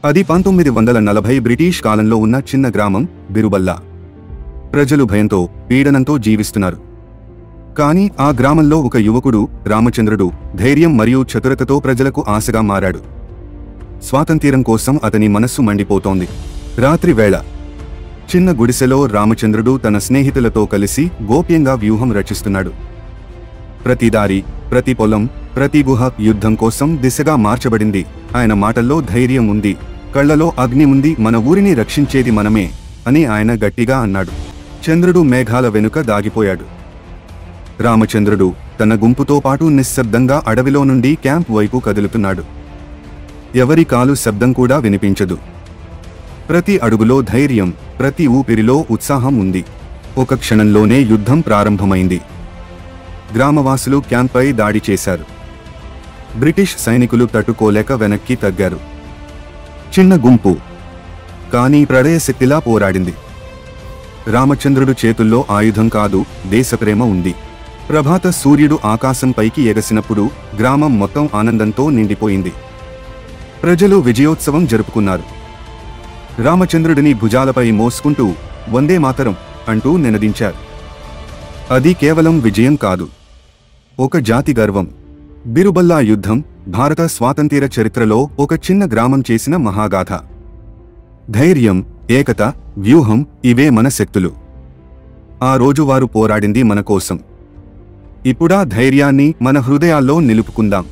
అది 1940 బ్రిటిష్ కాలంలో ఉన్న చిన్న గ్రామం బిరుబల్లా. ప్రజలు భయంతో, పీడనంతో జీవిస్తున్నారు. కానీ ఆ గ్రామంలో ఒక యువకుడు రామచంద్రుడు ధైర్యం మరియు చతురతతో ప్రజలకు ఆశగా మారాడు. స్వాతంత్ర్యం కోసం అతని మనస్సు మండిపోతోంది. రాత్రి వేళ చిన్న గుడిసెలో రామచంద్రుడు తన స్నేహితులతో కలిసి గోప్యంగా వ్యూహం రచిస్తున్నాడు. ప్రతి దారి, ప్రతి పొలం, ప్రతి గుహ యుద్ధం కోసం దిశగా మార్చబడింది. ఆయన మాటల్లో ధైర్యం ఉంది, కళ్లలో అగ్ని ఉంది. మన ఊరిని రక్షించేది మనమే అని ఆయన గట్టిగా అన్నాడు. చంద్రుడు మేఘాల వెనుక దాగిపోయాడు. రామచంద్రుడు తన గుంపుతో పాటు నిశ్శబ్దంగా అడవిలో నుండి క్యాంప్ వైపు కదులుతున్నాడు. ఎవరి కాలు శబ్దం కూడా వినిపించదు. ప్రతి అడుగులో ధైర్యం, ప్రతి ఊపిరిలో ఉత్సాహం ఉంది. ఒక క్షణంలోనే యుద్ధం ప్రారంభమైంది. గ్రామవాసులు క్యాంప్పై దాడి చేశారు. బ్రిటిష్ సైనికులు తట్టుకోలేక వెనక్కి తగ్గారు. చిన్న గుంపు, కానీ ప్రళయశక్తిలా పోరాడింది. రామచంద్రుడు చేతుల్లో ఆయుధం కాదు, దేశప్రేమ ఉంది. ప్రభాత సూర్యుడు ఆకాశం పైకి ఎగసినప్పుడు గ్రామం మొత్తం ఆనందంతో నిండిపోయింది. ప్రజలు విజయోత్సవం జరుపుకున్నారు. రామచంద్రుడిని భుజాలపై మోసుకుంటూ వందే మాతరం అంటూ నినదించారు. అది కేవలం విజయం కాదు, ఒక జాతి గర్వం. బిరుబల్లా యుద్ధం భారత స్వాతంత్ర్య చరిత్రలో ఒక చిన్న గ్రామం చేసిన మహాగాథ. ధైర్యం, ఏకత, వ్యూహం ఇవే మన శక్తులు. ఆ రోజు వారు పోరాడింది మన కోసం. ఇప్పుడా ధైర్యాన్ని మన హృదయాల్లో నిలుపుకుందాం.